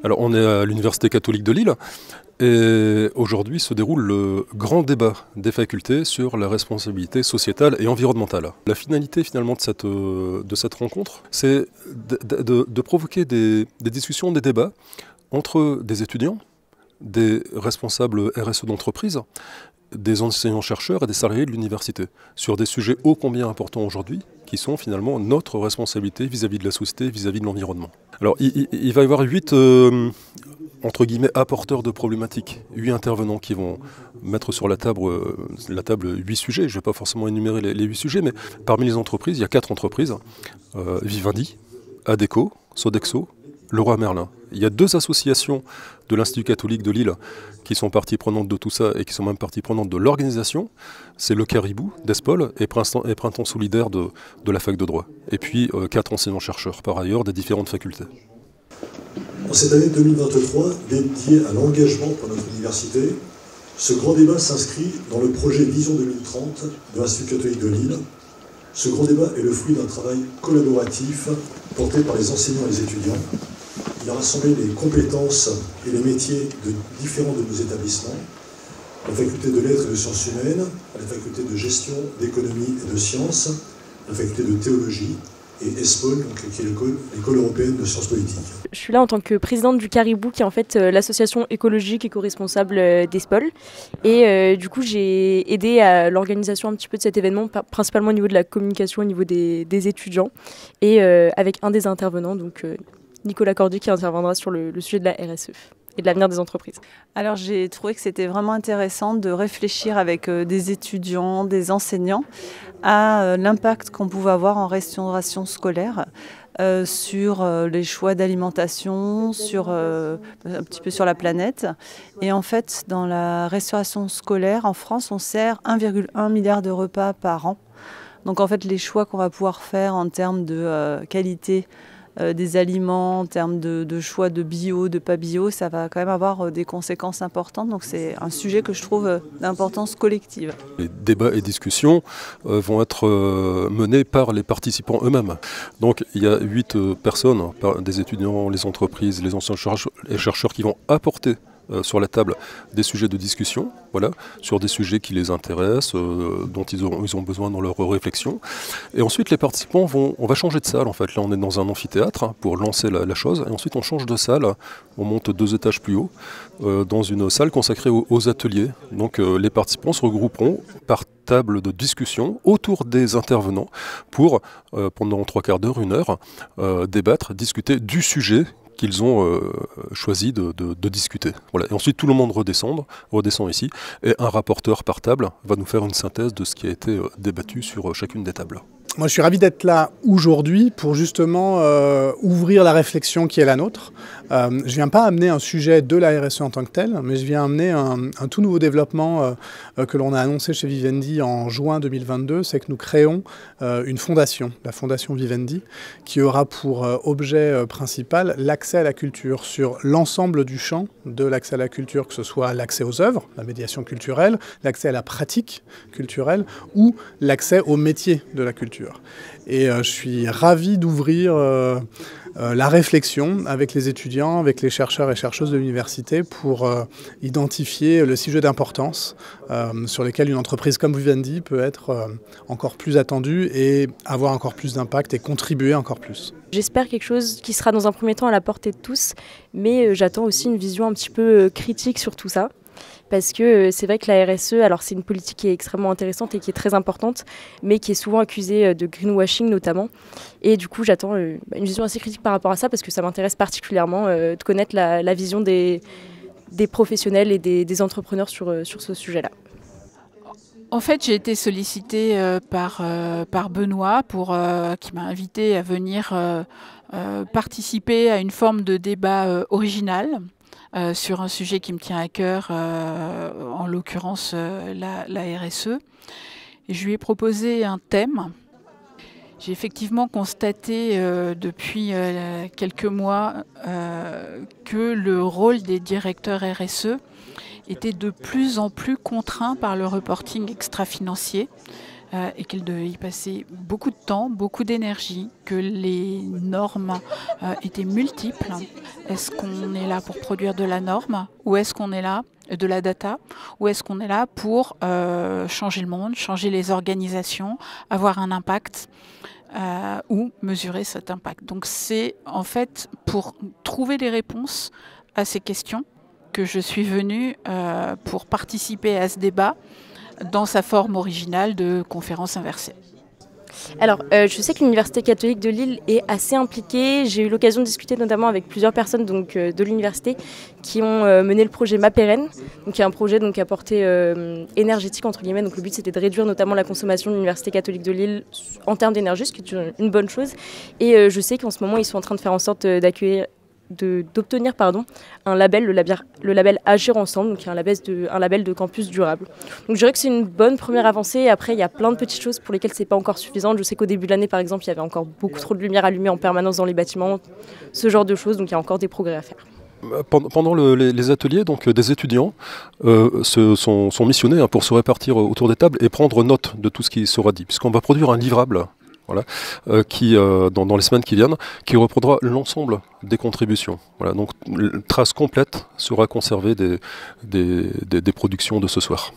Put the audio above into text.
Alors on est à l'Université catholique de Lille et aujourd'hui se déroule le grand débat des facultés sur la responsabilité sociétale et environnementale. La finalité finalement de cette rencontre, c'est de provoquer des discussions, des débats entre des étudiants, des responsables RSE d'entreprise, des enseignants-chercheurs et des salariés de l'université sur des sujets ô combien importants aujourd'hui qui sont finalement notre responsabilité vis-à-vis de la société, vis-à-vis de l'environnement. Alors il va y avoir 8 entre guillemets apporteurs de problématiques, 8 intervenants qui vont mettre sur la table 8 sujets. Je ne vais pas forcément énumérer les 8 sujets, mais parmi les entreprises, il y a 4 entreprises, Vivendi, Adecco, Sodexo, Leroy Merlin. Il y a 2 associations de l'Institut catholique de Lille qui sont parties prenantes de tout ça et qui sont même parties prenantes de l'organisation. C'est le Caribou d'Espol et Printemps solidaire de la fac de droit. Et puis 4 enseignants-chercheurs par ailleurs des différentes facultés. En cette année 2023, dédiée à l'engagement pour notre université, ce grand débat s'inscrit dans le projet Vision 2030 de l'Institut catholique de Lille. Ce grand débat est le fruit d'un travail collaboratif porté par les enseignants et les étudiants. Il a rassemblé les compétences et les métiers de différents de nos établissements, la faculté de lettres et de sciences humaines, la faculté de gestion, d'économie et de sciences, la faculté de théologie, et ESPOL, qui est l'école européenne de sciences politiques. Je suis là en tant que présidente du Caribou, qui est en fait l'association écologique éco-responsable d'ESPOL. Et du coup, j'ai aidé à l'organisation un petit peu de cet événement, principalement au niveau de la communication, au niveau des étudiants, et avec un des intervenants, donc Nicolas Cordu, qui interviendra sur le sujet de la RSE et de l'avenir des entreprises. Alors j'ai trouvé que c'était vraiment intéressant de réfléchir avec des étudiants, des enseignants, à l'impact qu'on pouvait avoir en restauration scolaire sur les choix d'alimentation, un petit peu sur la planète. Et en fait, dans la restauration scolaire, en France, on sert 1,1 milliard de repas par an. Donc en fait, les choix qu'on va pouvoir faire en termes de qualité des aliments, en termes de choix de bio, de pas bio, ça va quand même avoir des conséquences importantes. Donc c'est un sujet que je trouve d'importance collective. Les débats et discussions vont être menés par les participants eux-mêmes. Donc il y a 8 personnes, des étudiants, les entreprises, les anciens chercheurs qui vont apporter sur la table des sujets de discussion, voilà, sur des sujets qui les intéressent, dont ils ont besoin dans leur réflexion. Et ensuite, les participants on va changer de salle en fait. Là, on est dans un amphithéâtre pour lancer la chose. Et ensuite, on change de salle. On monte 2 étages plus haut dans une salle consacrée aux ateliers. Donc, les participants se regrouperont par table de discussion autour des intervenants pour, pendant 3 quarts d'heure, 1 heure, débattre, discuter du sujet qu'ils ont choisi de discuter. Voilà. Et ensuite, tout le monde redescend ici, et un rapporteur par table va nous faire une synthèse de ce qui a été débattu sur chacune des tables. Moi, je suis ravi d'être là aujourd'hui pour justement ouvrir la réflexion qui est la nôtre. Je ne viens pas amener un sujet de la RSE en tant que tel, mais je viens amener un tout nouveau développement que l'on a annoncé chez Vivendi en juin 2022. C'est que nous créons une fondation, la Fondation Vivendi, qui aura pour objet principal l'accès à la culture sur l'ensemble du champ de l'accès à la culture, que ce soit l'accès aux œuvres, la médiation culturelle, l'accès à la pratique culturelle ou l'accès au métier de la culture. Et je suis ravi d'ouvrir la réflexion avec les étudiants, avec les chercheurs et chercheuses de l'université pour identifier le sujet d'importance sur lesquels une entreprise comme Vivendi peut être encore plus attendue et avoir encore plus d'impact et contribuer encore plus. J'espère quelque chose qui sera dans un premier temps à la portée de tous, mais j'attends aussi une vision un petit peu critique sur tout ça. Parce que c'est vrai que la RSE, alors c'est une politique qui est extrêmement intéressante et qui est très importante, mais qui est souvent accusée de greenwashing notamment. Et du coup, j'attends une vision assez critique par rapport à ça, parce que ça m'intéresse particulièrement de connaître la vision des professionnels et des entrepreneurs sur ce sujet-là. En fait, j'ai été sollicitée par Benoît qui m'a invitée à venir participer à une forme de débat original. Sur un sujet qui me tient à cœur, en l'occurrence la RSE. Et je lui ai proposé un thème. J'ai effectivement constaté depuis quelques mois que le rôle des directeurs RSE était de plus en plus contraint par le reporting extra-financier. et qu'il devait y passer beaucoup de temps, beaucoup d'énergie, que les normes étaient multiples. Est-ce qu'on est là pour produire de la norme ou est-ce qu'on est là de la data, ou est-ce qu'on est là pour changer le monde, changer les organisations, avoir un impact ou mesurer cet impact. Donc c'est en fait pour trouver des réponses à ces questions que je suis venue pour participer à ce débat dans sa forme originale de conférence inversée. Alors, je sais que l'Université catholique de Lille est assez impliquée. J'ai eu l'occasion de discuter notamment avec plusieurs personnes de l'université qui ont mené le projet MaPérenne, qui est un projet à portée énergétique, entre guillemets. Donc le but, c'était de réduire notamment la consommation de l'Université catholique de Lille en termes d'énergie, ce qui est une bonne chose. Et je sais qu'en ce moment, ils sont en train de faire en sorte d'obtenir un label, le label Agir Ensemble, donc un label de campus durable. Donc je dirais que c'est une bonne première avancée. Après, il y a plein de petites choses pour lesquelles c'est pas encore suffisant. Je sais qu'au début de l'année, par exemple, il y avait encore beaucoup trop de lumière allumée en permanence dans les bâtiments, ce genre de choses, donc il y a encore des progrès à faire. Pendant les ateliers, donc, des étudiants sont missionnés pour se répartir autour des tables et prendre note de tout ce qui sera dit, puisqu'on va produire un livrable. Voilà, qui, dans les semaines qui viennent, qui reprendra l'ensemble des contributions. Voilà, donc, une trace complète sera conservée des productions de ce soir.